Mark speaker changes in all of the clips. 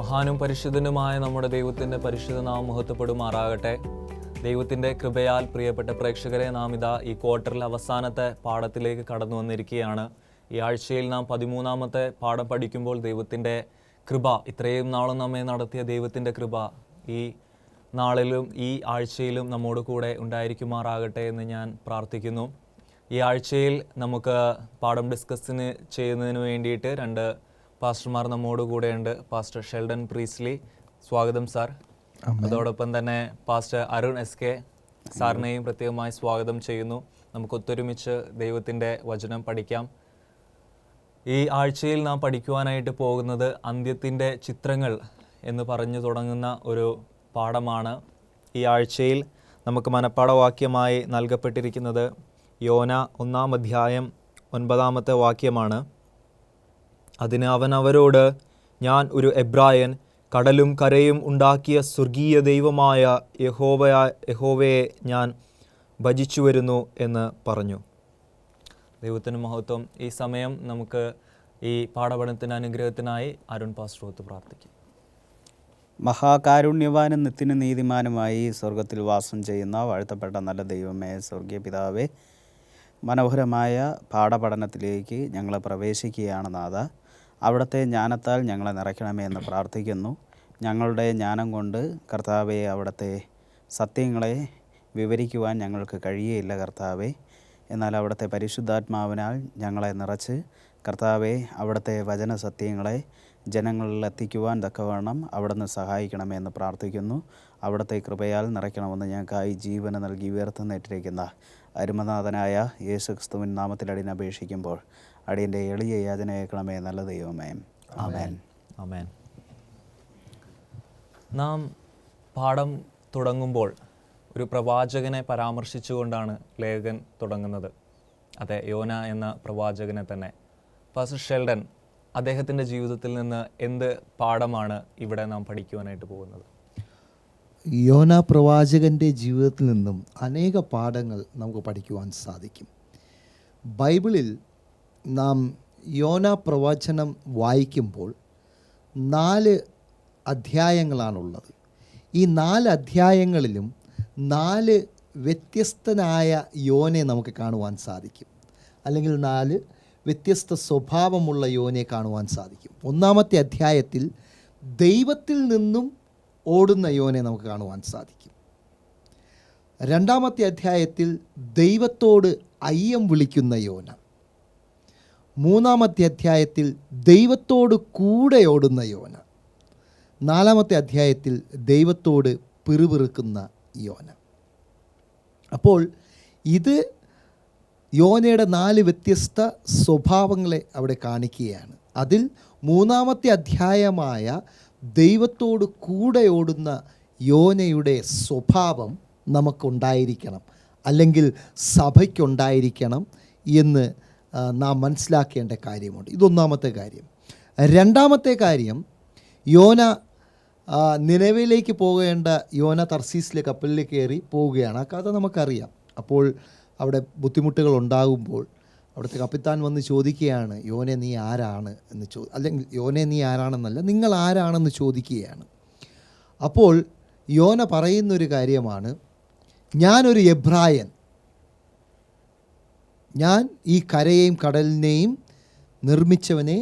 Speaker 1: മഹാനും പരിശുദ്ധനുമായ നമ്മുടെ ദൈവത്തിൻ്റെ പരിശുദ്ധ നാമം മഹത്വപ്പെടുമാറാകട്ടെ. ദൈവത്തിൻ്റെ കൃപയാൽ പ്രിയപ്പെട്ട പ്രേക്ഷകരെ, നാം ഇതാ ഈ ക്വാർട്ടറിൽ അവസാനത്തെ പാഠത്തിലേക്ക് കടന്നു വന്നിരിക്കുകയാണ്. ഈ ആഴ്ചയിൽ നാം 13-ാമത്തെ പാഠം പഠിക്കുമ്പോൾ ദൈവത്തിൻ്റെ കൃപ, ഇത്രയും നാളും നമ്മെ നടത്തിയ ദൈവത്തിൻ്റെ കൃപ ഈ നാളിലും ഈ ആഴ്ചയിലും നമ്മോട് കൂടെ ഉണ്ടായിരിക്കുമാറാകട്ടെ എന്ന് ഞാൻ പ്രാർത്ഥിക്കുന്നു. ഈ ആഴ്ചയിൽ നമുക്ക് പാഠം ഡിസ്കസ് ചെയ്യുന്നതിന് വേണ്ടിയിട്ട് 2 പാസ്റ്റർമാർ നമ്മോട് കൂടെയുണ്ട്. പാസ്റ്റർ ഷെൽഡൻ പ്രീസ്ലി, സ്വാഗതം സാർ. അതോടൊപ്പം തന്നെ പാസ്റ്റർ അരുൺ SK സാറിനെയും പ്രത്യേകമായി സ്വാഗതം ചെയ്യുന്നു. നമുക്ക് ഒത്തൊരുമിച്ച് ദൈവത്തിൻ്റെ വചനം പഠിക്കാം. ഈ ആഴ്ചയിൽ നാം പഠിക്കുവാനായിട്ട് പോകുന്നത് അന്ത്യത്തിൻ്റെ ചിത്രങ്ങൾ എന്ന് പറഞ്ഞു തുടങ്ങുന്ന ഒരു പാഠമാണ്. ഈ ആഴ്ചയിൽ നമുക്ക് മനഃപ്പാഠവാക്യമായി നൽകപ്പെട്ടിരിക്കുന്നത് യോന 1-ാം അധ്യായം 9-ാമത്തെ വാക്യമാണ്. അതിന് അവൻ അവരോട്, ഞാൻ ഒരു എബ്രായൻ, കടലും കരയും ഉണ്ടാക്കിയ സ്വർഗീയ ദൈവമായ യഹോവയെ ഞാൻ ഭജിച്ചു വരുന്നു എന്ന് പറഞ്ഞു. ദൈവത്തിന് മഹത്വം. ഈ സമയം നമുക്ക് ഈ പാഠപഠനത്തിന് അനുഗ്രഹത്തിനായി അരുൺ പാസ്റ്റർ പ്രാർത്ഥിക്കും.
Speaker 2: മഹാകാരുണ്യവാനും നിത്യന് നീതിമാനുമായി സ്വർഗത്തിൽ വാസം ചെയ്യുന്ന വാഴ്ത്തപ്പെട്ട നല്ല ദൈവമേ, സ്വർഗീയ പിതാവേ, മനോഹരമായ പാഠപഠനത്തിലേക്ക് ഞങ്ങൾ പ്രവേശിക്കുകയാണ് നാഥ. അവിടുത്തെ ജ്ഞാനത്താൽ ഞങ്ങളെ നിറയ്ക്കണമേ എന്ന് പ്രാർത്ഥിക്കുന്നു. ഞങ്ങളുടെ ജ്ഞാനം കൊണ്ട് കർത്താവെ, അവിടുത്തെ സത്യങ്ങളെ വിവരിക്കുവാൻ ഞങ്ങൾക്ക് കഴിയുകയില്ല കർത്താവെ. എന്നാൽ അവിടുത്തെ പരിശുദ്ധാത്മാവിനാൽ ഞങ്ങളെ നിറച്ച് കർത്താവെ, അവിടുത്തെ വചന സത്യങ്ങളെ ജനങ്ങളിൽ എത്തിക്കുവാൻ തക്കവണ്ണം അവിടുന്ന് സഹായിക്കണമേ എന്ന് പ്രാർത്ഥിക്കുന്നു. അവിടുത്തെ കൃപയാൽ നിറയ്ക്കണമെന്ന് ഞങ്ങൾക്കായി ജീവന് നൽകി ഉയർത്തുന്നേറ്റിരിക്കുന്ന അരുമനാഥനായ യേശു ക്രിസ്തുവിൻ നാമത്തിൽ അടിയൻ അപേക്ഷിക്കുമ്പോൾ അടിയൻ്റെ എളിയ യാചന കേൾക്കണമേ നല്ല ദൈവമേ. ആമേൻ.
Speaker 1: ആമേൻ. നാം പാഠം തുടങ്ങുമ്പോൾ ഒരു പ്രവാചകനെ പരാമർശിച്ചുകൊണ്ടാണ് ലേഖകൻ തുടങ്ങുന്നത്. അതെ, യോന എന്ന പ്രവാചകനെ തന്നെ. പാസ്റ്റർ ഷെൽഡൻ, അദ്ദേഹത്തിൻ്റെ ജീവിതത്തിൽ നിന്ന് എന്ത് പാഠമാണ് ഇവിടെ നാം പഠിക്കുവാനായിട്ട് പോകുന്നത്?
Speaker 3: യോന പ്രവാചകൻ്റെ ജീവിതത്തിൽ നിന്നും അനേക പാഠങ്ങൾ നമുക്ക് പഠിക്കുവാൻ സാധിക്കും. ബൈബിളിൽ നാം യോന പ്രവചനം വായിക്കുമ്പോൾ 4 അധ്യായങ്ങളാണുള്ളത്. ഈ 4 അധ്യായങ്ങളിലും 4 വ്യത്യസ്തനായ യോനെ നമുക്ക് കാണുവാൻ സാധിക്കും, അല്ലെങ്കിൽ 4 വ്യത്യസ്ത സ്വഭാവമുള്ള യോനെ കാണുവാൻ സാധിക്കും. 1-ാമത്തെ അധ്യായത്തിൽ ദൈവത്തിൽ നിന്നും ഓടുന്ന യോനെ നമുക്ക് കാണുവാൻ സാധിക്കും. 2-ാമത്തെ അധ്യായത്തിൽ ദൈവത്തോട് അയ്യം വിളിക്കുന്ന യോന. 3-ാമത്തെ അധ്യായത്തിൽ ദൈവത്തോട് കൂടെ ഓടുന്ന യോന. 4-ാമത്തെ അധ്യായത്തിൽ ദൈവത്തോട് പിറുപിറുക്കുന്ന യോന. അപ്പോൾ ഇത് യോനയുടെ 4 വ്യത്യസ്ത സ്വഭാവങ്ങളെ അവിടെ കാണിക്കുകയാണ്. അതിൽ 3-ാമത്തെ അധ്യായമായ ദൈവത്തോട് കൂടെ ഓടുന്ന യോനയുടെ സ്വഭാവം നമുക്കുണ്ടായിരിക്കണം, അല്ലെങ്കിൽ സഭയ്ക്കുണ്ടായിരിക്കണം എന്ന് നാം മനസ്സിലാക്കേണ്ട കാര്യമുണ്ട്. ഇതൊന്നാമത്തെ കാര്യം. 2-ാമത്തെ കാര്യം, യോന നിനവയിലേക്ക് പോകേണ്ട യോന തർസീസിലെ കപ്പലിൽ കയറി പോവുകയാണ്. ആ കഥ നമുക്കറിയാം. അപ്പോൾ അവിടെ ബുദ്ധിമുട്ടുകൾ ഉണ്ടാകുമ്പോൾ അവിടുത്തെ കപ്പിത്താൻ വന്ന് ചോദിക്കുകയാണ്, യോനെ നീ ആരാണ് എന്ന് അല്ലെങ്കിൽ യോനെ നീ ആരാണെന്നല്ല, നിങ്ങൾ ആരാണെന്ന് ചോദിക്കുകയാണ്. അപ്പോൾ യോന പറയുന്നൊരു കാര്യമാണ്, ഞാനൊരു എബ്രായൻ, ഞാൻ ഈ കരയെയും കടലിനെയും നിർമ്മിച്ചവനെ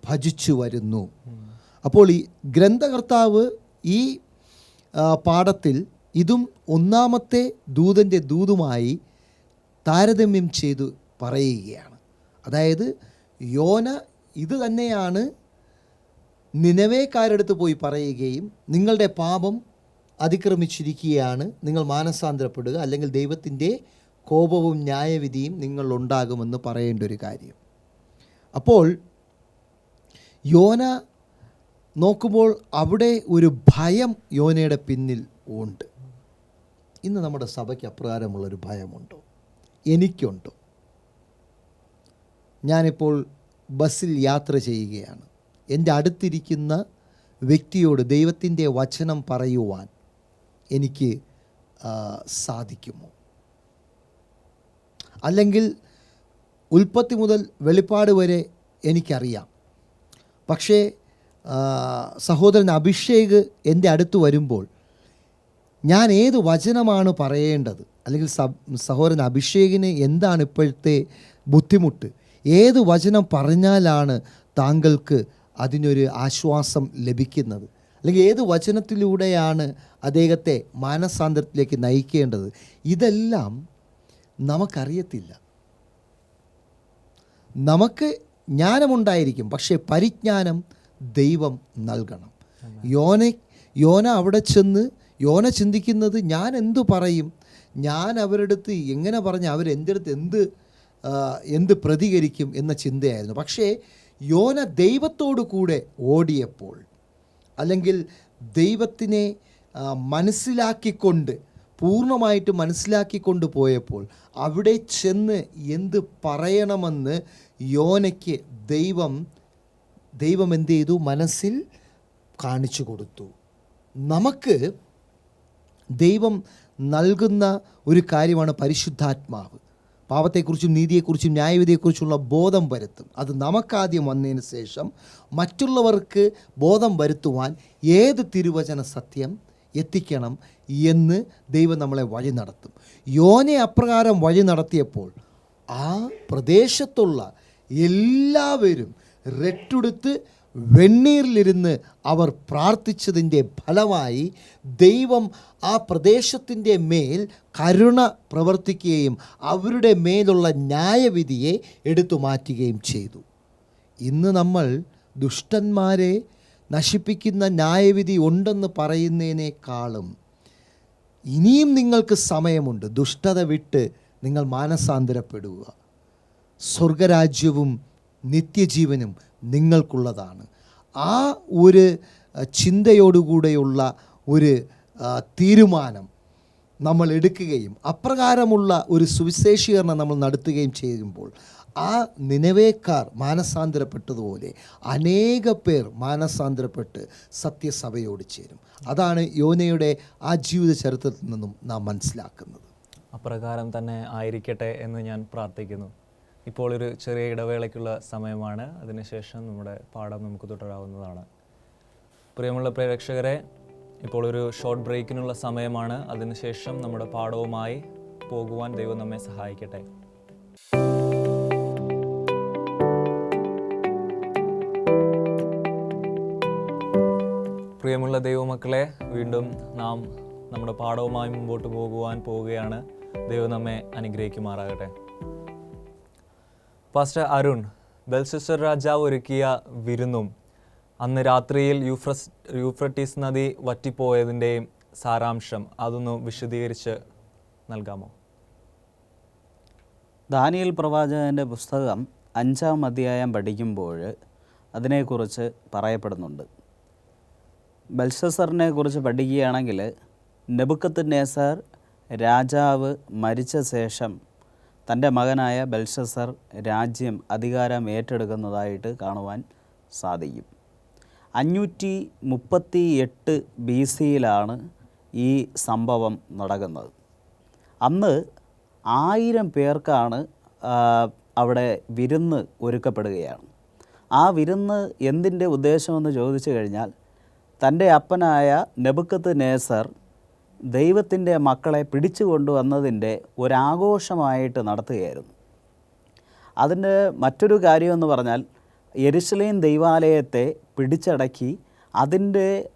Speaker 3: ഭജിച്ചു വരുന്നു. അപ്പോൾ ഈ ഗ്രന്ഥകർത്താവ് ഈ പാഠത്തിൽ ഇതും 1-ാമത്തെ ദൂതൻ്റെ ദൂതുമായി താരതമ്യം ചെയ്തു പറയുകയാണ്. അതായത് യോന ഇത് തന്നെയാണ് നിനവേക്കാരടുത്ത് പോയി പറയുകയും, നിങ്ങളുടെ പാപം അതിക്രമിച്ചിരിക്കുകയാണ്, നിങ്ങൾ മാനസാന്തരപ്പെടുക, അല്ലെങ്കിൽ ദൈവത്തിൻ്റെ കോപവും ന്യായവിധിയും നിങ്ങളുണ്ടാകുമെന്ന് പറയേണ്ട ഒരു കാര്യം. അപ്പോൾ യോന നോക്കുമ്പോൾ അവിടെ ഒരു ഭയം യോനയുടെ പിന്നിൽ ഉണ്ട്. ഇന്ന് നമ്മുടെ സഭയ്ക്ക് അപ്രകാരമുള്ളൊരു ഭയമുണ്ടോ? എനിക്കുണ്ടോ? ഞാനിപ്പോൾ ബസ്സിൽ യാത്ര ചെയ്യുകയാണ്. എൻ്റെ അടുത്തിരിക്കുന്ന വ്യക്തിയോട് ദൈവത്തിൻ്റെ വചനം പറയുവാൻ എനിക്ക് സാധിക്കുമോ? അല്ലെങ്കിൽ ഉൽപ്പത്തി മുതൽ വെളിപ്പാട് വരെ എനിക്കറിയാം, പക്ഷേ സഹോദരൻ അഭിഷേക് എൻ്റെ അടുത്ത് വരുമ്പോൾ ഞാൻ ഏത് വചനമാണ് പറയേണ്ടത്, അല്ലെങ്കിൽ സഹോദരൻ അഭിഷേകിന് എന്താണ് ഇപ്പോഴത്തെ ബുദ്ധിമുട്ട്, ഏത് വചനം പറഞ്ഞാലാണ് താങ്കൾക്ക് അതിനൊരു ആശ്വാസം ലഭിക്കുന്നത്, അല്ലെങ്കിൽ ഏത് വചനത്തിലൂടെയാണ് അദ്ദേഹത്തെ മാനസാന്തരത്തിലേക്ക് നയിക്കേണ്ടത്, ഇതെല്ലാം നമുക്കറിയത്തില്ല. നമുക്ക് ജ്ഞാനമുണ്ടായിരിക്കും, പക്ഷേ പരിജ്ഞാനം ദൈവം നൽകണം. യോന അവിടെ ചെന്ന് യോന ചിന്തിക്കുന്നത്, ഞാൻ എന്തു പറയും, ഞാൻ അവരുടെ അടുത്ത് എങ്ങനെ പറഞ്ഞ് അവരെൻ്റെ അടുത്ത് എന്ത് പ്രതികരിക്കും എന്ന ചിന്തയായിരുന്നു. പക്ഷേ യോന ദൈവത്തോടു കൂടെ ഓടിയപ്പോൾ, അല്ലെങ്കിൽ ദൈവത്തിനെ മനസ്സിലാക്കിക്കൊണ്ട്, പൂർണ്ണമായിട്ട് മനസ്സിലാക്കിക്കൊണ്ട് പോയപ്പോൾ, അവിടെ ചെന്ന് എന്ത് പറയണമെന്ന് യോനയ്ക്ക് ദൈവം എന്ത് ചെയ്തു, മനസ്സിൽ കാണിച്ചു കൊടുത്തു. നമുക്ക് ദൈവം നൽകുന്ന ഒരു കാര്യമാണ് പരിശുദ്ധാത്മാവ്. പാപത്തെക്കുറിച്ചും നീതിയെക്കുറിച്ചും ന്യായവിധിയെക്കുറിച്ചുള്ള ബോധം വരുത്തും. അത് നമുക്കാദ്യം വന്നതിന് ശേഷം മറ്റുള്ളവർക്ക് ബോധം വരുത്തുവാൻ ഏത് തിരുവചന സത്യം എത്തിക്കണം എന്ന് ദൈവം നമ്മളെ വഴി നടത്തും. യോനെ അപ്രകാരം വഴി നടത്തിയപ്പോൾ ആ പ്രദേശത്തുള്ള എല്ലാവരും രട്ടുടുത്ത് വെണ്ണീറിലിരുന്ന് അവർ പ്രാർത്ഥിച്ചതിൻ്റെ ഫലമായി ദൈവം ആ പ്രദേശത്തിൻ്റെ മേൽ കരുണ പ്രവർത്തിക്കുകയും അവരുടെ മേലുള്ള ന്യായവിധിയെ എടുത്തു മാറ്റുകയും ചെയ്തു. ഇന്ന് നമ്മൾ ദുഷ്ടന്മാരെ നശിപ്പിക്കുന്ന ന്യായവിധി ഉണ്ടെന്ന് പറയുന്നതിനേക്കാളും ഇനിയും നിങ്ങൾക്ക് സമയമുണ്ട്. ദുഷ്ടത വിട്ട് നിങ്ങൾ മാനസാന്തരപ്പെടുക. സ്വർഗരാജ്യവും നിത്യജീവനും നിങ്ങൾക്കുള്ളതാണ്. ആ ഒരു ചിന്തയോടുകൂടെയുള്ള ഒരു തീരുമാനം നമ്മൾ എടുക്കുകയും അപ്രകാരമുള്ള ഒരു സുവിശേഷീകരണം നമ്മൾ നടത്തുകയും ചെയ്യുമ്പോൾ ആ നിനവേക്കാർ മാനസാന്തരപ്പെട്ടതുപോലെ അനേക പേർ മാനസാന്തരപ്പെട്ട് സത്യസഭയോട് ചേരും. അതാണ് യോനയുടെ ആ ജീവിത ചരിത്രത്തിൽ നിന്നും നാം മനസ്സിലാക്കുന്നത്.
Speaker 1: അപ്രകാരം തന്നെ ആയിരിക്കട്ടെ എന്ന് ഞാൻ പ്രാർത്ഥിക്കുന്നു. ഇപ്പോൾ ഒരു ചെറിയ ഇടവേളയ്ക്കുള്ള സമയമാണ്. അതിനുശേഷം നമ്മുടെ പാഠം നമുക്ക് തുടരാവുന്നതാണ്. പ്രിയമുള്ള പ്രേക്ഷകരെ, ഇപ്പോൾ ഒരു ഷോർട്ട് ബ്രേക്കിനുള്ള സമയമാണ്. അതിനുശേഷം നമ്മുടെ പാഠവുമായി പോകുവാൻ ദൈവം നമ്മെ സഹായിക്കട്ടെ. പ്രിയമുള്ള ദൈവമക്കളെ, വീണ്ടും നാം നമ്മുടെ പാഠവുമായി മുമ്പോട്ട് പോവുകയാണ്. ദൈവം നമ്മെ അനുഗ്രഹിക്കുമാറാകട്ടെ. പാസ്റ്റർ അരുൺ, ബെൽഷസ്സർ രാജാവ് ഒരുക്കിയ വിരുന്നും അന്ന് രാത്രിയിൽ യൂഫ്രട്ടീസ് നദി വറ്റിപ്പോയതിൻ്റെയും സാരാംശം അതൊന്ന് വിശദീകരിച്ച് നൽകാമോ?
Speaker 2: ദാനിയേൽ പ്രവാചകൻ്റെ പുസ്തകം 5-ാം അധ്യായം പഠിക്കുമ്പോൾ അതിനെക്കുറിച്ച് പറയപ്പെടുന്നുണ്ട്. ബെൽഷസ്സറിനെ കുറിച്ച് പഠിക്കുകയാണെങ്കിൽ, നെബൂഖദ്നേസർ രാജാവ് മരിച്ച ശേഷം തൻ്റെ മകനായ ബെൽഷസ്സർ രാജ്യം അധികാരം ഏറ്റെടുക്കുന്നതായിട്ട് കാണുവാൻ സാധിക്കും. 538 BC-യിലാണ് ഈ സംഭവം നടക്കുന്നത്. അന്ന് 1000 പേർക്കാണ് അവിടെ വിരുന്ന് ഒരുക്കപ്പെടുകയാണ്. ആ വിരുന്ന് എന്തിൻ്റെ ഉദ്ദേശമെന്ന് ചോദിച്ചു കഴിഞ്ഞാൽ, തൻ്റെ അപ്പനായ നെബൂഖദ്നേസർ ദൈവത്തിൻ്റെ മക്കളെ പിടിച്ചു കൊണ്ടുവന്നതിൻ്റെ ഒരാഘോഷമായിട്ട് നടത്തുകയായിരുന്നു. അതിൻ്റെ മറ്റൊരു കാര്യമെന്ന് പറഞ്ഞാൽ, യെരുശലേം ദൈവാലയത്തെ പിടിച്ചടക്കി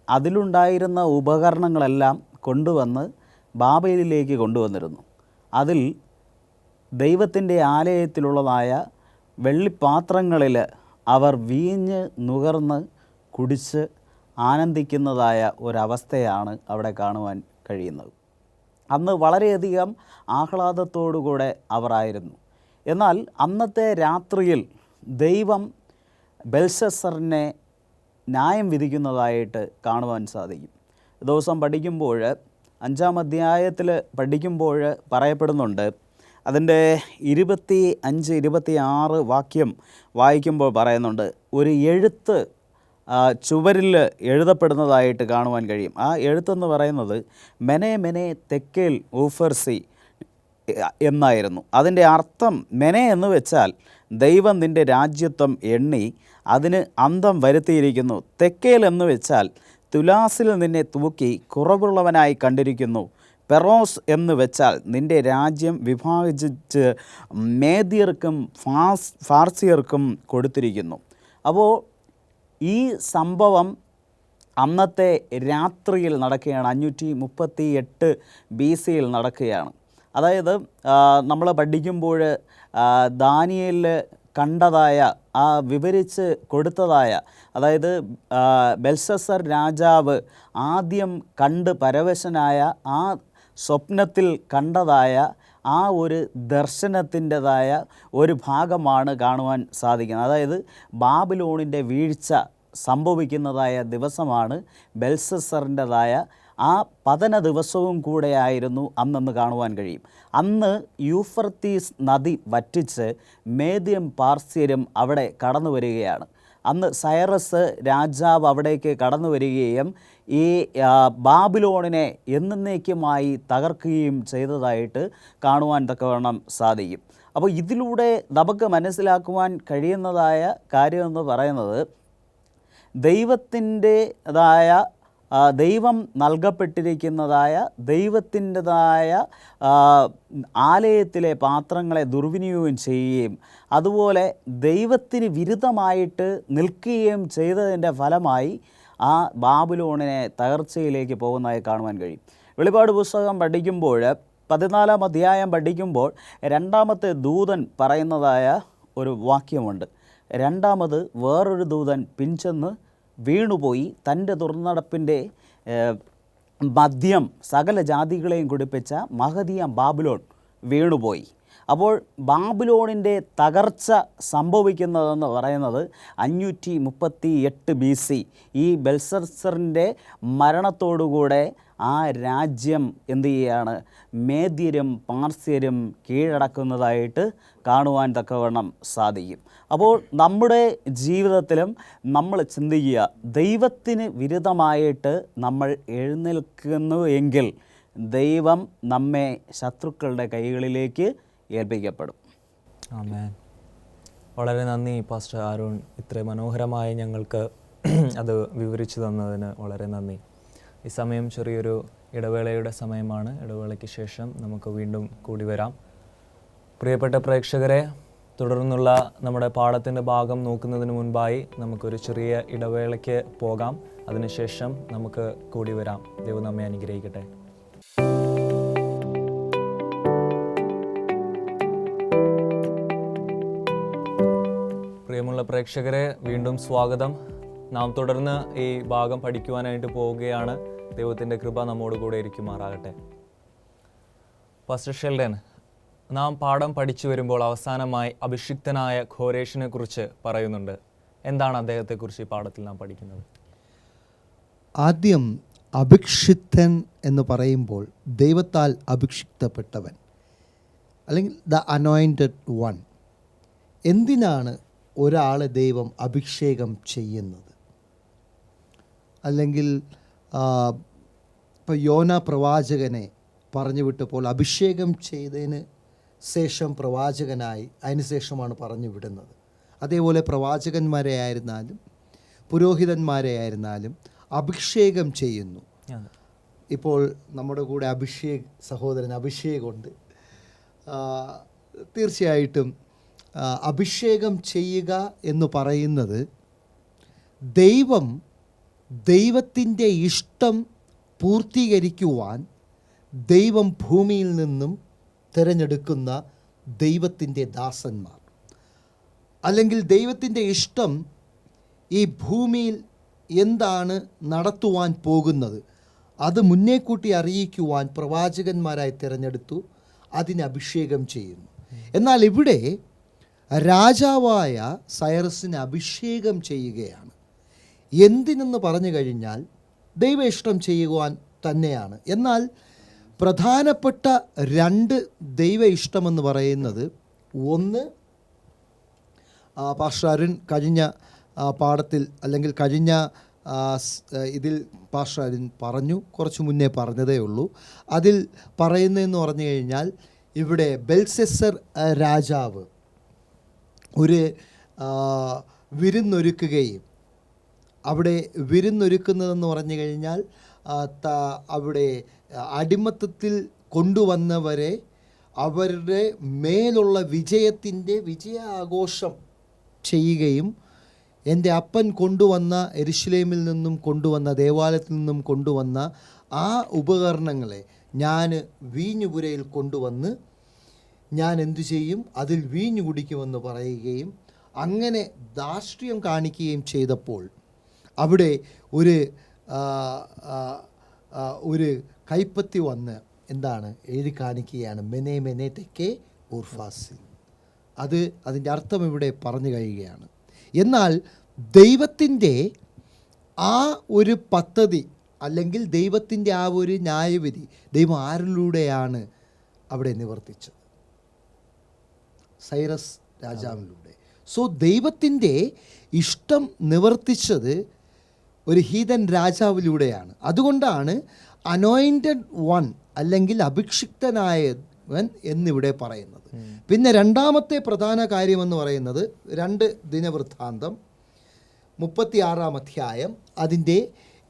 Speaker 2: അതിലുണ്ടായിരുന്ന ഉപകരണങ്ങളെല്ലാം കൊണ്ടുവന്ന് ബാബേലിലേക്ക് കൊണ്ടുവന്നിരുന്നു. അതിൽ ദൈവത്തിൻ്റെ ആലയത്തിലുള്ളതായ വെള്ളിപ്പാത്രങ്ങളിൽ അവർ വീഞ്ഞ് നുകർന്ന് കുടിച്ച് ആനന്ദിക്കുന്നതായ ഒരവസ്ഥയാണ് അവിടെ കാണുവാൻ കഴിയുന്നത്. അന്ന് വളരെയധികം ആഹ്ലാദത്തോടുകൂടെ അവർ ആയിരുന്നു. എന്നാൽ അന്നത്തെ രാത്രിയിൽ ദൈവം ബെൽഷസ്സറിനെ ന്യായം വിധിക്കുന്നതായിട്ട് കാണുവാൻ സാധിക്കും. ദിവസം പഠിക്കുമ്പോൾ 5-ാം അധ്യായത്തിൽ പഠിക്കുമ്പോൾ പറയപ്പെടുന്നുണ്ട്, അതിൻ്റെ 25-26 വാക്യം വായിക്കുമ്പോൾ പറയുന്നുണ്ട്, ഒരു എഴുത്ത് ചുവരിൽ എഴുതപ്പെടുന്നതായിട്ട് കാണുവാൻ കഴിയും. ആ എഴുത്തെന്ന് പറയുന്നത് മെനെ മെനെ തെക്കേൽ ഊഫർസി എന്നായിരുന്നു. അതിൻ്റെ അർത്ഥം മെനെ എന്ന് വെച്ചാൽ ദൈവം നിൻ്റെ രാജ്യത്വം എണ്ണി അതിന് അന്തം വരുത്തിയിരിക്കുന്നു. തെക്കേൽ എന്ന് വെച്ചാൽ തുലാസിൽ നിന്നെ തൂക്കി കുറവുള്ളവനായി കണ്ടിരിക്കുന്നു. പെറോസ് എന്ന് വെച്ചാൽ നിൻ്റെ രാജ്യം വിഭാജിച്ച് മേദ്യർക്കും ഫാർസിയർക്കും കൊടുത്തിരിക്കുന്നു. അപ്പോൾ ഈ സംഭവം അന്നത്തെ രാത്രിയിൽ നടക്കുകയാണ്. 538 BC നടക്കുകയാണ്. അതായത് നമ്മൾ പഠിക്കുമ്പോൾ ദാനിയേൽ കണ്ടതായ വിവരിച്ച് കൊടുത്തതായ, അതായത് ബെൽഷസ്സർ രാജാവ് ആദ്യം കണ്ട് പരവശനായ ആ സ്വപ്നത്തിൽ കണ്ടതായ ആ ഒരു ദർശനത്തിൻ്റെതായ ഒരു ഭാഗമാണ് കാണുവാൻ സാധിക്കുന്നത്. അതായത് ബാബിലോണിൻ്റെ വീഴ്ച സംഭവിക്കുന്നതായ ദിവസമാണ് ബെൽഷസ്സറിൻ്റെതായ ആ പതന ദിവസവും കൂടെയായിരുന്നു അന്നെന്ന് കാണുവാൻ കഴിയും. അന്ന് യൂഫ്രട്ടീസ് നദി വറ്റിച്ച് മേദ്യം പാർസ്യരും അവിടെ കടന്നു വരികയാണ്. അന്ന് സൈറസ് രാജാവ് അവിടേക്ക് കടന്നു വരികയും ഈ ബാബിലോണിനെ എന്നേക്കുമായി തകർക്കുകയും ചെയ്തതായിട്ട് കാണുവാൻ തക്കവണ്ണം സാധിക്കും. അപ്പോൾ ഇതിലൂടെ നമുക്ക് മനസ്സിലാക്കുവാൻ കഴിയുന്നതായ കാര്യമെന്ന് പറയുന്നത്, ദൈവത്തിൻ്റെതായ ദൈവം നൽകപ്പെട്ടിരിക്കുന്നതായ ദൈവത്തിൻ്റെതായ ആലയത്തിലെ പാത്രങ്ങളെ ദുർവിനിയോഗം ചെയ്യുകയും അതുപോലെ ദൈവത്തിന് വിരുദ്ധമായിട്ട് നിൽക്കുകയും ചെയ്തതിൻ്റെ ഫലമായി ആ ബാബിലോണിനെ തകർച്ചയിലേക്ക് പോകുന്നതായി കാണുവാൻ കഴിയും. വെളിപ്പാട് പുസ്തകം പഠിക്കുമ്പോൾ 14-ാം അധ്യായം പഠിക്കുമ്പോൾ രണ്ടാമത്തെ ദൂതൻ പറയുന്നതായ ഒരു വാക്യമുണ്ട്. രണ്ടാമത് വേറൊരു ദൂതൻ പിൻചെന്ന് വീണുപോയി തൻ്റെ ദുർനടപ്പിൻ്റെ മദ്യം സകല ജാതികളെയും കുടിപ്പിച്ച മഹതിയ ബാബിലോൺ വീണുപോയി. അപ്പോൾ ബാബിലോണിൻ്റെ തകർച്ച സംഭവിക്കുന്നതെന്ന് പറയുന്നത് 538 BC ഈ ബെൽഷസ്സറിൻ്റെ മരണത്തോടുകൂടെ ആ രാജ്യം എന്തു ചെയ്യുകയാണ്, മേദ്യരും പാർസ്യരും കീഴടക്കുന്നതായിട്ട് കാണുവാൻ തക്കവണ്ണം സാധിക്കും. അപ്പോൾ നമ്മുടെ ജീവിതത്തിലും നമ്മൾ ചിന്തിക്കുക, ദൈവത്തിന് വിരുദ്ധമായിട്ട് നമ്മൾ എഴുന്നേൽക്കുന്നു എങ്കിൽ ദൈവം നമ്മെ ശത്രുക്കളുടെ കൈകളിലേക്ക് ഏൽപ്പിക്കപ്പെടും.
Speaker 1: ആമേൻ. വളരെ നന്ദി പാസ്റ്റർ അരുൺ, ഇത്ര മനോഹരമായി ഞങ്ങൾക്ക് അത് വിവരിച്ചു തന്നതിന് വളരെ നന്ദി. ഈ സമയം ചെറിയൊരു ഇടവേളയുടെ സമയമാണ്. ഇടവേളയ്ക്ക് ശേഷം നമുക്ക് വീണ്ടും കൂടി വരാം. പ്രിയപ്പെട്ട പ്രേക്ഷകരെ, തുടർന്നുള്ള നമ്മുടെ പാഠത്തിൻ്റെ ഭാഗം നോക്കുന്നതിന് മുൻപായി നമുക്കൊരു ചെറിയ ഇടവേളയ്ക്ക് പോകാം. അതിനുശേഷം നമുക്ക് കൂടി വരാം. ദൈവം നമ്മെ അനുഗ്രഹിക്കട്ടെ. പ്രിയമുള്ള പ്രേക്ഷകരെ, വീണ്ടും സ്വാഗതം. നാം തുടർന്ന് ഈ ഭാഗം പഠിക്കുവാനായിട്ട് പോവുകയാണ്. ദൈവത്തിൻ്റെ കൃപ നമ്മോട് കൂടെ ഇരിക്കുമാറാകട്ടെ. പാസ്റ്റർ ഷെൽഡൻ, നാം പാഠം പഠിച്ചു വരുമ്പോൾ അവസാനമായി അഭിഷിക്തനായ ഘോരേഷിനെ കുറിച്ച് പറയുന്നുണ്ട്. എന്താണ് അദ്ദേഹത്തെക്കുറിച്ച് ഈ പാഠത്തിൽ നാം പഠിക്കുന്നത്?
Speaker 3: ആദ്യം അഭിഷിക്തൻ എന്ന് പറയുമ്പോൾ ദൈവത്താൽ അഭിഷിക്തപ്പെട്ടവൻ, അല്ലെങ്കിൽ ദ അനോയിൻറ്റഡ് വൺ. എന്തിനാണ് ഒരാളെ ദൈവം അഭിഷേകം ചെയ്യുന്നത്? അല്ലെങ്കിൽ ഇപ്പോൾ യോന പ്രവാചകനെ പറഞ്ഞു വിട്ടപ്പോൾ അഭിഷേകം ചെയ്തതിന് ശേഷം പ്രവാചകനായി അതിനുശേഷമാണ് പറഞ്ഞു വിടുന്നത്. അതേപോലെ പ്രവാചകന്മാരെ ആയിരുന്നാലും പുരോഹിതന്മാരെ ആയിരുന്നാലും അഭിഷേകം ചെയ്യുന്നു. ഇപ്പോൾ നമ്മുടെ കൂടെ സഹോദരൻ അഭിഷേകമുണ്ട്. തീർച്ചയായിട്ടും അഭിഷേകം ചെയ്യുക എന്ന് പറയുന്നത് ദൈവത്തിൻ്റെ ഇഷ്ടം പൂർത്തീകരിക്കുവാൻ ദൈവം ഭൂമിയിൽ നിന്നും തിരഞ്ഞെടുക്കുന്ന ദൈവത്തിൻ്റെ ദാസന്മാർ, അല്ലെങ്കിൽ ദൈവത്തിൻ്റെ ഇഷ്ടം ഈ ഭൂമിയിൽ എന്താണ് നടത്തുവാൻ പോകുന്നത് അത് മുന്നേക്കൂട്ടി അറിയിക്കുവാൻ പ്രവാചകന്മാരായി തിരഞ്ഞെടുത്തു, അതിന് അഭിഷേകം ചെയ്യുന്നു. എന്നാൽ ഇവിടെ രാജാവായ സൈറസിനെ അഭിഷേകം ചെയ്യുകയാണ്. എന്തിനെന്ന് പറഞ്ഞു കഴിഞ്ഞാൽ ദൈവ ഇഷ്ടം ചെയ്യുവാൻ തന്നെയാണ്. എന്നാൽ പ്രധാനപ്പെട്ട 2 ദൈവ ഇഷ്ടമെന്ന് പറയുന്നത്, ഒന്ന് പാസ്റ്റർ അരുൺ കഴിഞ്ഞ പാഠത്തിൽ അല്ലെങ്കിൽ കഴിഞ്ഞ ഇതിൽ പാസ്റ്റർ അരുൺ പറഞ്ഞു, കുറച്ച് മുന്നേ പറഞ്ഞതേ ഉള്ളൂ. അതിൽ പറയുന്നതെന്ന് പറഞ്ഞു കഴിഞ്ഞാൽ ഇവിടെ ബെൽഷസ്സർ രാജാവ് ഒരു വിരുന്നൊരുക്കുകയും, അവിടെ വിരുന്നൊരുക്കുന്നതെന്ന് പറഞ്ഞു കഴിഞ്ഞാൽ അവിടെ അടിമത്തത്തിൽ കൊണ്ടുവന്നവരെ അവരുടെ മേലുള്ള വിജയാഘോഷം ചെയ്യുകയും, എൻ്റെ അപ്പൻ കൊണ്ടുവന്ന യെരുശലേമിൽ നിന്നും കൊണ്ടുവന്ന, ദേവാലയത്തിൽ നിന്നും കൊണ്ടുവന്ന ആ ഉപകരണങ്ങളെ ഞാൻ വീഞ്ഞുപുരയിൽ കൊണ്ടുവന്ന് ഞാൻ എന്തു ചെയ്യും, അതിൽ വീഞ്ഞു കുടിക്കുമെന്ന് പറയുകയും അങ്ങനെ ധാർഷ്ട്യം കാണിക്കുകയും ചെയ്തപ്പോൾ അവിടെ ഒരു കൈപ്പത്തി വന്ന് എന്താണ് എഴുതി കാണിക്കുകയാണ്, മെനെ മെനെ തെക്കേ ഊർഫാസി. അതിൻ്റെ അർത്ഥം ഇവിടെ പറഞ്ഞു കഴിയുകയാണ്. എന്നാൽ ദൈവത്തിൻ്റെ ആ ഒരു പദ്ധതി അല്ലെങ്കിൽ ദൈവത്തിൻ്റെ ആ ഒരു ന്യായവിധി ദൈവം ആരിലൂടെയാണ് അവിടെ നിവർത്തിച്ചത്? സൈറസ് രാജാവിലൂടെ. സോ ദൈവത്തിൻ്റെ ഇഷ്ടം നിവർത്തിച്ചത് ഒരു ഹീതൻ രാജാവിലൂടെയാണ്. അതുകൊണ്ടാണ് അനോയിൻറ്റഡ് വൺ അല്ലെങ്കിൽ അഭിഷിക്തനായവൻ എന്നിവിടെ പറയുന്നത്. പിന്നെ രണ്ടാമത്തെ പ്രധാന കാര്യമെന്ന് പറയുന്നത് 2 ദിനവൃത്താന്തം 36-ാം അധ്യായം അതിൻ്റെ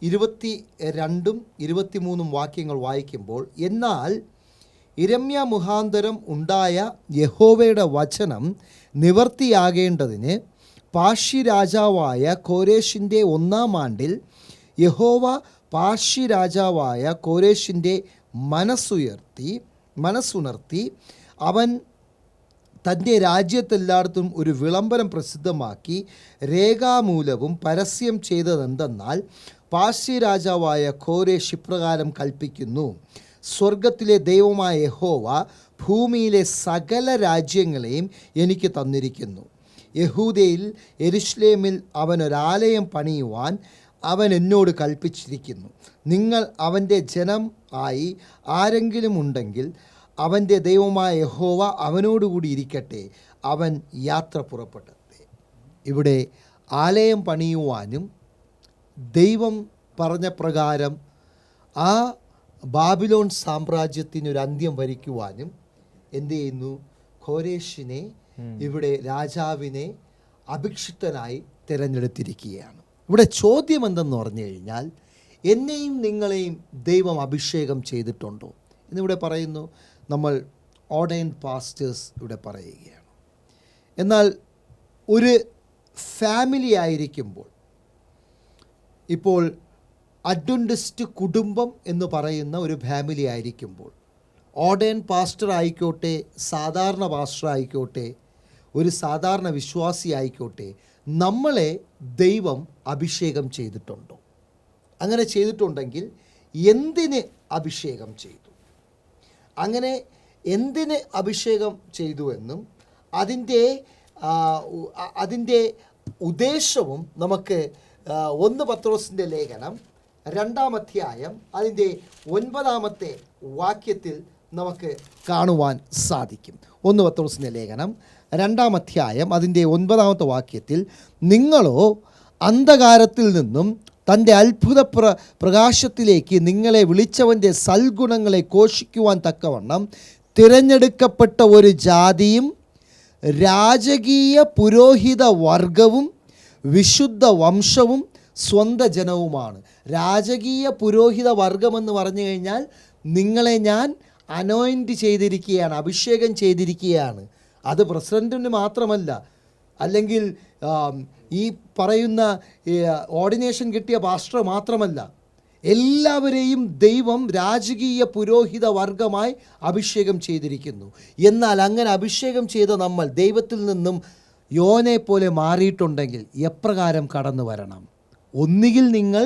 Speaker 3: 22-ഉം 23-ഉം വാക്യങ്ങൾ വായിക്കുമ്പോൾ, എന്നാൽ യിരെമ്യാ മുഖാന്തരം ഉണ്ടായ യഹോവയുടെ വചനം നിവർത്തിയാകേണ്ടതിന് പാർശ്യ രാജാവായ കോരേശിൻ്റെ 1-ാം ആണ്ടിൽ യഹോവ പാർശ്യ രാജാവായ കോരേശിൻ്റെ മനസ്സുണർത്തി അവൻ തൻ്റെ രാജ്യത്തെല്ലായിടത്തും ഒരു വിളംബരം പ്രസിദ്ധമാക്കി രേഖാമൂലവും പരസ്യം ചെയ്തതെന്തെന്നാൽ, പാർശ്യ രാജാവായ കോരേശ് ഇപ്രകാരം കൽപ്പിക്കുന്നു, സ്വർഗത്തിലെ ദൈവമായ യഹോവ ഭൂമിയിലെ സകല രാജ്യങ്ങളെയും എനിക്ക് തന്നിരിക്കുന്നു. യഹൂദയിൽ യെരുശലേമിൽ അവനൊരാലയം പണിയുവാൻ അവൻ എന്നോട് കൽപ്പിച്ചിരിക്കുന്നു. നിങ്ങൾ അവൻ്റെ ജനം ആയി ആരെങ്കിലും ഉണ്ടെങ്കിൽ അവൻ്റെ ദൈവമായ യഹോവ അവനോടുകൂടി ഇരിക്കട്ടെ, അവൻ യാത്ര പുറപ്പെടട്ടെ. ഇവിടെ ആലയം പണിയുവാനും ദൈവം പറഞ്ഞ പ്രകാരം ആ ബാബിലോൺ സാമ്രാജ്യത്തിനൊരു അന്ത്യം വരിക്കുവാനും എന്ത് ചെയ്യുന്നു? കോരേശിനെ, ഇവിടെ രാജാവിനെ അഭിഷിക്തനായി തിരഞ്ഞെടുത്തിരിക്കുകയാണ്. ഇവിടെ ചോദ്യം എന്തെന്ന് പറഞ്ഞു കഴിഞ്ഞാൽ, എന്നെയും നിങ്ങളെയും ദൈവം അഭിഷേകം ചെയ്തിട്ടുണ്ടോ എന്നിവിടെ പറയുന്നു. നമ്മൾ ഓർഡൈൻഡ് പാസ്റ്റേഴ്സ് ഇവിടെ പറയുകയാണ്. എന്നാൽ ഒരു ഫാമിലി ആയിരിക്കുമ്പോൾ, ഇപ്പോൾ അഡ്വന്റിസ്റ്റ് കുടുംബം എന്ന് പറയുന്ന ഒരു ഫാമിലി ആയിരിക്കുമ്പോൾ, ഓർഡൈൻ പാസ്റ്റർ ആയിക്കോട്ടെ, സാധാരണ പാസ്റ്റർ ആയിക്കോട്ടെ, ഒരു സാധാരണ വിശ്വാസി ആയിക്കോട്ടെ, നമ്മളെ ദൈവം അഭിഷേകം ചെയ്തിട്ടുണ്ടോ? അങ്ങനെ ചെയ്തിട്ടുണ്ടെങ്കിൽ എന്തിന് അഭിഷേകം ചെയ്തു? അങ്ങനെ എന്തിന് അഭിഷേകം ചെയ്തു എന്നും അതിൻ്റെ ഉദ്ദേശവും നമുക്ക് 1 പത്രോസിൻ്റെ ലേഖനം 2-ാം അധ്യായം അതിൻ്റെ 9-ാമത്തെ വാക്യത്തിൽ നമുക്ക് കാണുവാൻ സാധിക്കും. 1 പത്രോസിൻ്റെ ലേഖനം 2-ാം അധ്യായം അതിൻ്റെ 9-ാമത്തെ വാക്യത്തിൽ, നിങ്ങളോ അന്ധകാരത്തിൽ നിന്നും തൻ്റെ അത്ഭുത പ്രകാശത്തിലേക്ക് നിങ്ങളെ വിളിച്ചവൻ്റെ സൽഗുണങ്ങളെ ഘോഷിക്കുവാൻ തക്കവണ്ണം തിരഞ്ഞെടുക്കപ്പെട്ട ഒരു ജാതിയും രാജകീയ പുരോഹിത വർഗവും വിശുദ്ധ വംശവും സ്വന്ത ജനവുമാണ്. രാജകീയ പുരോഹിത വർഗമെന്ന് പറഞ്ഞു കഴിഞ്ഞാൽ നിങ്ങളെ ഞാൻ അനോയിൻറ്റ് ചെയ്തിരിക്കുകയാണ്, അഭിഷേകം ചെയ്തിരിക്കുകയാണ്. അത് പ്രസിഡൻറ്റിന് മാത്രമല്ല, അല്ലെങ്കിൽ ഈ പറയുന്ന ഓർഡിനേഷൻ കിട്ടിയ പാസ്റ്റർ മാത്രമല്ല, എല്ലാവരെയും ദൈവം രാജകീയ പുരോഹിത വർഗമായി അഭിഷേകം ചെയ്തിരിക്കുന്നു. എന്നാൽ അങ്ങനെ അഭിഷേകം ചെയ്ത നമ്മൾ ദൈവത്തിൽ നിന്നും യോനെ പോലെ മാറിയിട്ടുണ്ടെങ്കിൽ എപ്രകാരം കടന്നു വരണം? ഒന്നുകിൽ നിങ്ങൾ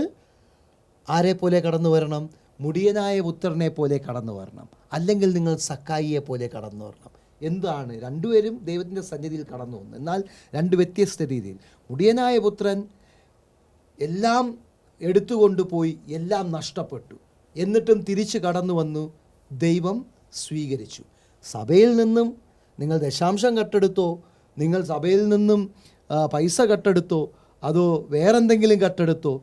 Speaker 3: ആരെ പോലെ കടന്നു വരണം? മുടിയനായ പുത്രനെ പോലെ കടന്നു വരണം, അല്ലെങ്കിൽ നിങ്ങൾ സക്കായിയെ പോലെ കടന്നു വരണം. എന്താണ്? രണ്ടുപേരും ദൈവത്തിൻ്റെ സന്നിധിയിൽ കടന്നു വന്നു, എന്നാൽ 2 വ്യത്യസ്ത രീതിയിൽ. മുടിയനായ പുത്രൻ എല്ലാം എടുത്തുകൊണ്ടുപോയി, എല്ലാം നഷ്ടപ്പെട്ടു, എന്നിട്ടും തിരിച്ചു കടന്നു വന്നു, ദൈവം സ്വീകരിച്ചു. സഭയിൽ നിന്നും നിങ്ങൾ ദശാംശം കട്ടെടുത്തോ, നിങ്ങൾ സഭയിൽ നിന്നും പൈസ കട്ടെടുത്തോ, അതോ വേറെന്തെങ്കിലും കട്ടെടുത്തോ,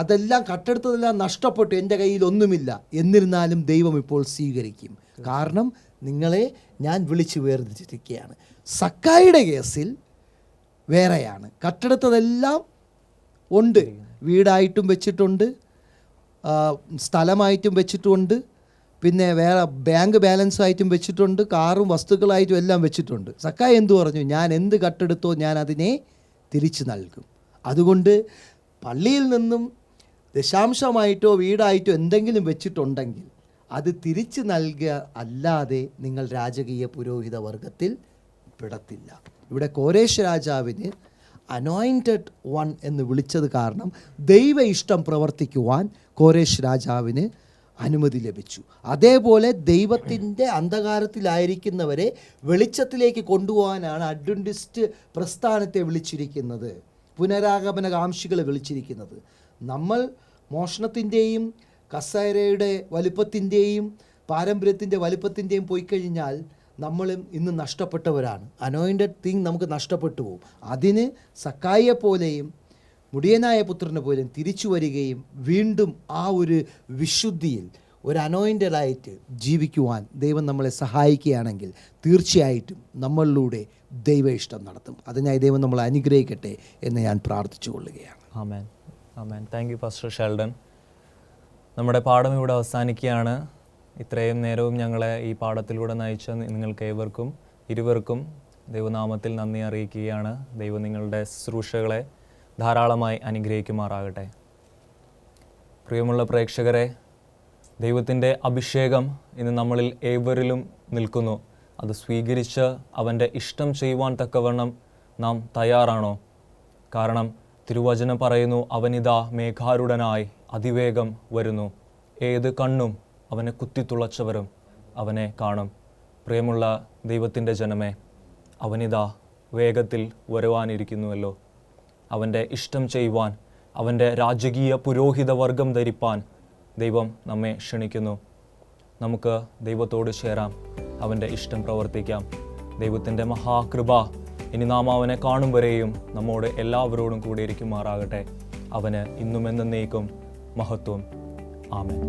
Speaker 3: അതെല്ലാം കട്ടെടുത്തതെല്ലാം നഷ്ടപ്പെട്ടു, എൻ്റെ കയ്യിൽ ഒന്നുമില്ല. എന്നിരുന്നാലും ദൈവം ഇപ്പോൾ സ്വീകരിക്കും. കാരണം നിങ്ങളെ ഞാൻ വിളിച്ചു വേർതിരിച്ചിരിക്കുകയാണ്. സക്കായിയുടെ കേസിൽ വേറെയാണ്. കട്ടെടുത്തതെല്ലാം ഉണ്ട്. വീടായിട്ടും വെച്ചിട്ടുണ്ട്, സ്ഥലമായിട്ടും വെച്ചിട്ടുണ്ട്, പിന്നെ വേറെ ബാങ്ക് ബാലൻസ് ആയിട്ടും വെച്ചിട്ടുണ്ട്, കാറും വസ്തുക്കളായിട്ടും എല്ലാം വെച്ചിട്ടുണ്ട്. സക്കായി എന്തു പറഞ്ഞു? ഞാൻ എന്ത് കട്ടെടുത്തോ ഞാൻ അതിനെ തിരിച്ചു നൽകും. അതുകൊണ്ട് പള്ളിയിൽ നിന്നും ദശാംശമായിട്ടോ വീടായിട്ടോ എന്തെങ്കിലും വെച്ചിട്ടുണ്ടെങ്കിൽ അത് തിരിച്ചു നൽകുക അല്ലാതെ നിങ്ങൾ രാജകീയ പുരോഹിത വർഗത്തിൽ പെടത്തില്ല. ഇവിടെ കോരേശ് രാജാവിന് അനോയിൻറ്റഡ് വൺ എന്ന് വിളിച്ചത് കാരണം ദൈവ ഇഷ്ടം പ്രവർത്തിക്കുവാൻ കോരേശ് രാജാവിന് അനുമതി ലഭിച്ചു. അതേപോലെ ദൈവത്തിൻ്റെ അന്ധകാരത്തിലായിരിക്കുന്നവരെ വെളിച്ചത്തിലേക്ക് കൊണ്ടുപോകാനാണ് അഡ്വന്റിസ്റ്റ് പ്രസ്ഥാനത്തെ വിളിച്ചിരിക്കുന്നത്, പുനരാഗമനകാംക്ഷികളെ വിളിച്ചിരിക്കുന്നത്. നമ്മൾ മോഷണത്തിൻ്റെയും കസേരയുടെ വലുപ്പത്തിൻ്റെയും പാരമ്പര്യത്തിൻ്റെ വലുപ്പത്തിൻ്റെയും പോയി കഴിഞ്ഞാൽ നമ്മളും ഇന്ന് നഷ്ടപ്പെട്ടവരാണ്. അനോയിൻറ്റഡ് തിങ് നമുക്ക് നഷ്ടപ്പെട്ടു പോകും. അതിന് സക്കായിയെ പോലെയും മുടിയനായ പുത്രനെ പോലെയും തിരിച്ചു വരികയും വീണ്ടും ആ ഒരു വിശുദ്ധിയിൽ ഒരു അനോയിൻറ്റഡായിട്ട് ജീവിക്കുവാൻ ദൈവം നമ്മളെ സഹായിക്കുകയാണെങ്കിൽ തീർച്ചയായിട്ടും നമ്മളിലൂടെ ദൈവ ഇഷ്ടം നടത്തും. അതിനായി ദൈവം നമ്മളെ അനുഗ്രഹിക്കട്ടെ എന്ന് ഞാൻ പ്രാർത്ഥിച്ചു കൊള്ളുകയാണ്.
Speaker 1: Amen, amen. Thank you pastor Sheldon. നമ്മുടെ പാഠം ഇവിടെ അവസാനിക്കുകയാണ്. ഇത്രയും നേരവും ഞങ്ങളെ ഈ പാഠത്തിലൂടെ നയിച്ച നിങ്ങൾക്ക് ഇരുവർക്കും ദൈവനാമത്തിൽ നന്ദി അറിയിക്കുകയാണ്. ദൈവം നിങ്ങളുടെ ശുശ്രൂഷകളെ ധാരാളമായി അനുഗ്രഹിക്കുമാറാകട്ടെ. പ്രിയമുള്ള പ്രേക്ഷകരെ, ദൈവത്തിൻ്റെ അഭിഷേകം ഇന്ന് നമ്മളിൽ ഏവരിലും നിൽക്കുന്നു. അത് സ്വീകരിച്ച് അവൻ്റെ ഇഷ്ടം ചെയ്യുവാൻ തക്കവണ്ണം നാം തയ്യാറാണോ? കാരണം തിരുവചനം പറയുന്നു, അവനിതാ മേഘാരൂഢനായി അതിവേഗം വരുന്നു, ഏത് കണ്ണും അവനെ കുത്തിത്തുളച്ചവരും അവനെ കാണും. പ്രിയമുള്ള ദൈവത്തിൻ്റെ ജനമേ, അവനിതാ വേഗത്തിൽ വരുവാനിരിക്കുന്നുവല്ലോ. അവൻ്റെ ഇഷ്ടം ചെയ്യുവാൻ, അവൻ്റെ രാജകീയ പുരോഹിത വർഗം ധരിപ്പാൻ ദൈവം നമ്മെ ക്ഷണിക്കുന്നു. നമുക്ക് ദൈവത്തോട് ചേരാം, അവൻ്റെ ഇഷ്ടം പ്രവർത്തിക്കാം. ദൈവത്തിൻ്റെ മഹാകൃപ ഇനി നാം അവനെ കാണും വരെയും നമ്മോട് എല്ലാവരോടും കൂടി ഇരിക്കുമാറാകട്ടെ. അവന് ഇന്നും എന്നേക്കും മഹത്വം. ആമേൻ.